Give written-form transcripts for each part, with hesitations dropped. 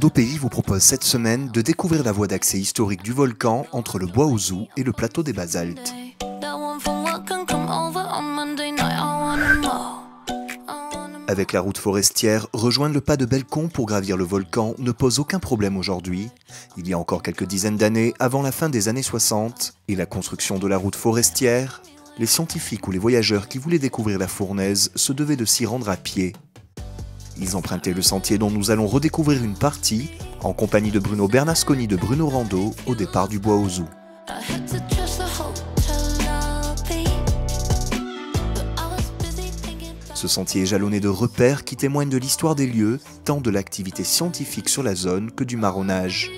OPI vous propose cette semaine de découvrir la voie d'accès historique du volcan entre le bois Ouzou et le plateau des basaltes. Avec la route forestière, rejoindre le pas de Bellecombe pour gravir le volcan ne pose aucun problème aujourd'hui. Il y a encore quelques dizaines d'années, avant la fin des années 60 et la construction de la route forestière, les scientifiques ou les voyageurs qui voulaient découvrir la fournaise se devaient de s'y rendre à pied. Ils empruntaient le sentier dont nous allons redécouvrir une partie, en compagnie de Bruno Bernasconi de Bruno Rando, au départ du bois Ouzou. Ce sentier est jalonné de repères qui témoignent de l'histoire des lieux, tant de l'activité scientifique sur la zone que du marronnage.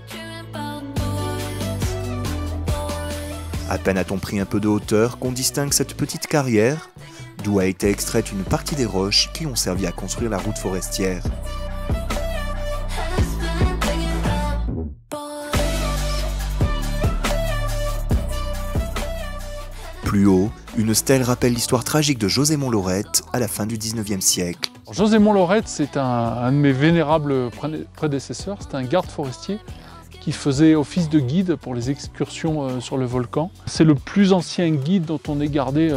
À peine a-t-on pris un peu de hauteur qu'on distingue cette petite carrière, d'où a été extraite une partie des roches qui ont servi à construire la route forestière. Plus haut, une stèle rappelle l'histoire tragique de Josémon Lorette à la fin du 19e siècle. Josémon Lorette, c'est un de mes vénérables prédécesseurs, c'est un garde forestier qui faisait office de guide pour les excursions sur le volcan. C'est le plus ancien guide dont on ait gardé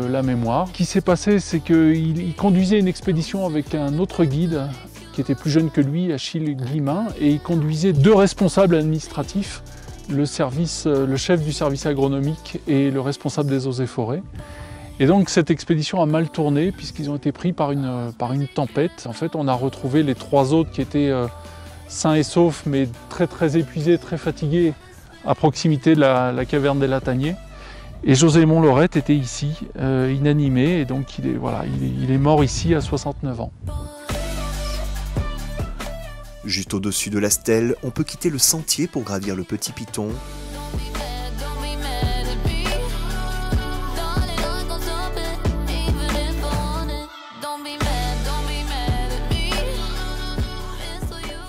la mémoire. Ce qui s'est passé, c'est qu'il conduisait une expédition avec un autre guide qui était plus jeune que lui, Achille Glimin, et il conduisait deux responsables administratifs, le chef du service agronomique et le responsable des eaux et forêts. Et donc cette expédition a mal tourné puisqu'ils ont été pris par une tempête. En fait, on a retrouvé les trois autres qui étaient sains et saufs, mais très épuisés, très fatigués, à proximité de la caverne des Lataniers. Et Josémon Lorette était ici, inanimé, et donc il est mort ici à 69 ans. Juste au-dessus de la stèle, on peut quitter le sentier pour gravir le Petit Piton.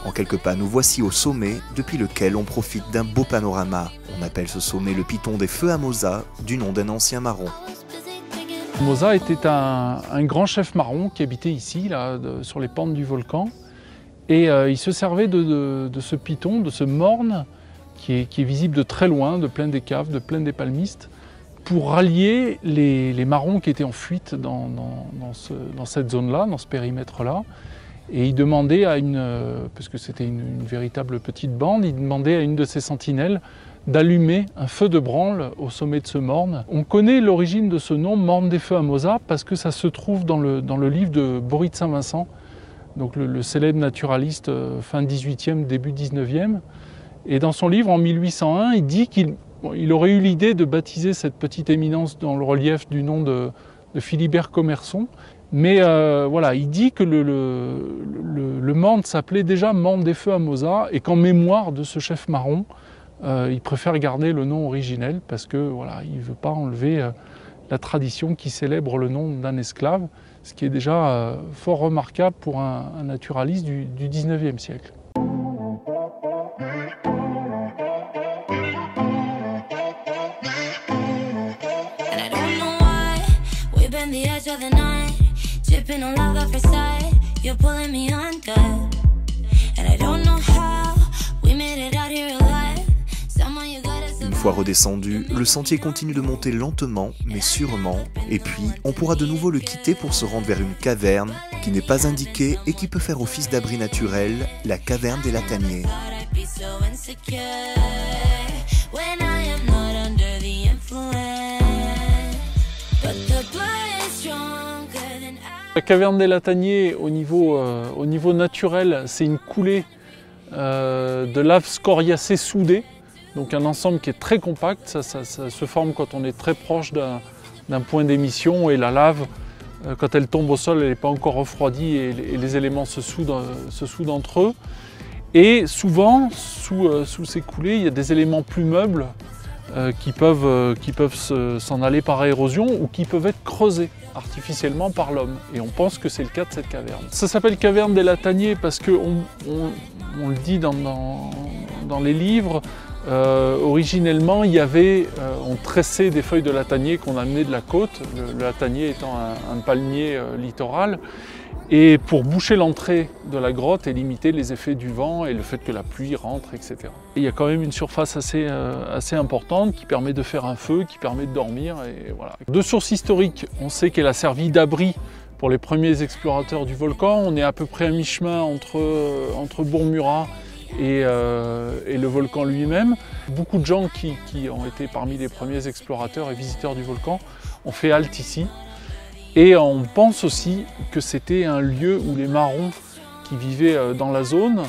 En quelques pas, nous voici au sommet, depuis lequel on profite d'un beau panorama. On appelle ce sommet le Piton des Feux à Mosa, du nom d'un ancien marron. Mosa était un grand chef marron qui habitait ici, sur les pentes du volcan. Et il se servait de ce piton, de ce morne, qui est visible de très loin, de Plaine des Caves, de Plaine des Palmistes, pour rallier les marrons qui étaient en fuite dans cette zone-là, dans ce périmètre-là. Et il demandait parce que c'était une véritable petite bande, il demandait à une de ses sentinelles d'allumer un feu de branle au sommet de ce morne. On connaît l'origine de ce nom, Morne des Feux à Mosa, parce que ça se trouve dans le livre de Bory de Saint-Vincent, donc le célèbre naturaliste fin 18e, début 19e. Et dans son livre, en 1801, il dit qu'il aurait eu l'idée de baptiser cette petite éminence dans le relief du nom de Philibert Commerson. Mais il dit que le morne s'appelait déjà Morne des Feux à Mosa et qu'en mémoire de ce chef marron, il préfère garder le nom originel parce que il ne veut pas enlever la tradition qui célèbre le nom d'un esclave, ce qui est déjà fort remarquable pour un naturaliste du 19e siècle. Une fois redescendu, le sentier continue de monter lentement mais sûrement, et puis on pourra de nouveau le quitter pour se rendre vers une caverne qui n'est pas indiquée et qui peut faire office d'abri naturel, la caverne des Lataniers. La caverne des Lataniers, au niveau naturel, c'est une coulée de lave scoriacée soudée, donc un ensemble qui est très compact. Ça se forme quand on est très proche d'un point d'émission, et la lave, quand elle tombe au sol, elle n'est pas encore refroidie et les éléments se soudent entre eux. Et souvent, sous ces coulées, il y a des éléments plus meubles qui peuvent s'en aller par érosion ou qui peuvent être creusés artificiellement par l'homme. Et on pense que c'est le cas de cette caverne. Ça s'appelle caverne des Lataniers parce qu'on le dit dans les livres, Originellement, on tressait des feuilles de latanier qu'on amenait de la côte, le latanier étant un palmier littoral, et pour boucher l'entrée de la grotte et limiter les effets du vent et le fait que la pluie rentre, etc. Et il y a quand même une surface assez importante qui permet de faire un feu, qui permet de dormir. Et voilà. De source historique, on sait qu'elle a servi d'abri pour les premiers explorateurs du volcan. On est à peu près à mi-chemin entre Bourg-Murat et le volcan lui-même. Beaucoup de gens qui ont été parmi les premiers explorateurs et visiteurs du volcan ont fait halte ici. Et on pense aussi que c'était un lieu où les marrons qui vivaient dans la zone,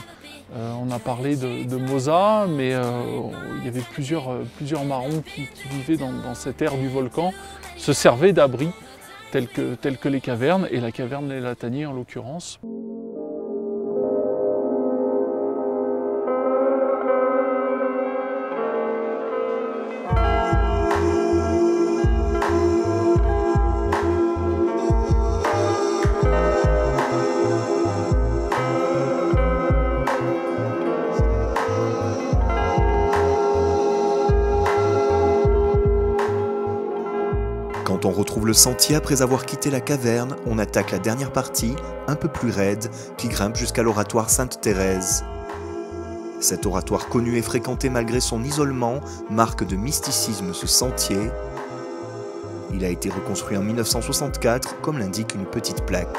on a parlé de Mosa, mais il y avait plusieurs marrons qui vivaient dans cette aire du volcan, se servaient d'abri tels que les cavernes, et la caverne des Lataniers en l'occurrence. Quand on retrouve le sentier après avoir quitté la caverne, on attaque la dernière partie, un peu plus raide, qui grimpe jusqu'à l'oratoire Sainte-Thérèse. Cet oratoire connu et fréquenté malgré son isolement marque de mysticisme ce sentier. Il a été reconstruit en 1964, comme l'indique une petite plaque.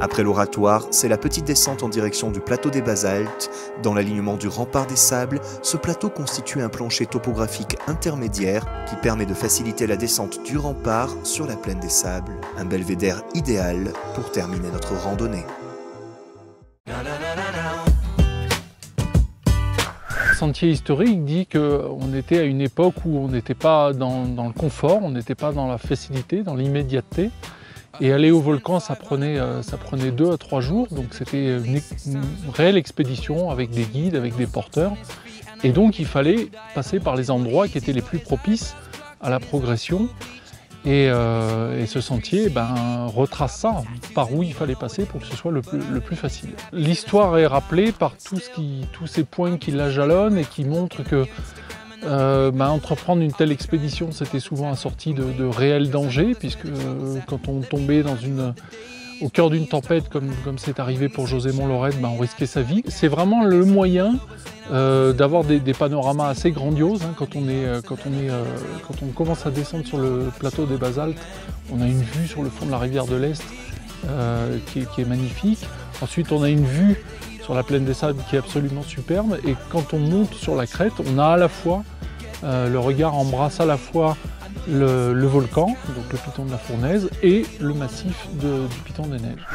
Après l'oratoire, c'est la petite descente en direction du plateau des basaltes. Dans l'alignement du rempart des sables, ce plateau constitue un plancher topographique intermédiaire qui permet de faciliter la descente du rempart sur la plaine des sables. Un belvédère idéal pour terminer notre randonnée. Le sentier historique dit qu'on était à une époque où on n'était pas dans le confort, on n'était pas dans la facilité, dans l'immédiateté. Et aller au volcan, ça prenait 2 à 3 jours, donc c'était une réelle expédition avec des guides, avec des porteurs. Et donc il fallait passer par les endroits qui étaient les plus propices à la progression. Et ce sentier retrace ça, par où il fallait passer pour que ce soit le plus facile. L'histoire est rappelée par tous ces points qui la jalonnent et qui montrent que entreprendre une telle expédition, c'était souvent assorti de réels dangers, puisque quand on tombait au cœur d'une tempête, comme c'est arrivé pour José Monlorette, on risquait sa vie. C'est vraiment le moyen d'avoir des panoramas assez grandioses. Quand on commence à descendre sur le plateau des basaltes, on a une vue sur le fond de la rivière de l'Est qui est magnifique. Ensuite, on a une vue sur la plaine des sables qui est absolument superbe. Et quand on monte sur la crête, on a à la fois, le regard embrasse à la fois le volcan, donc le piton de la Fournaise, et le massif du piton des Neiges.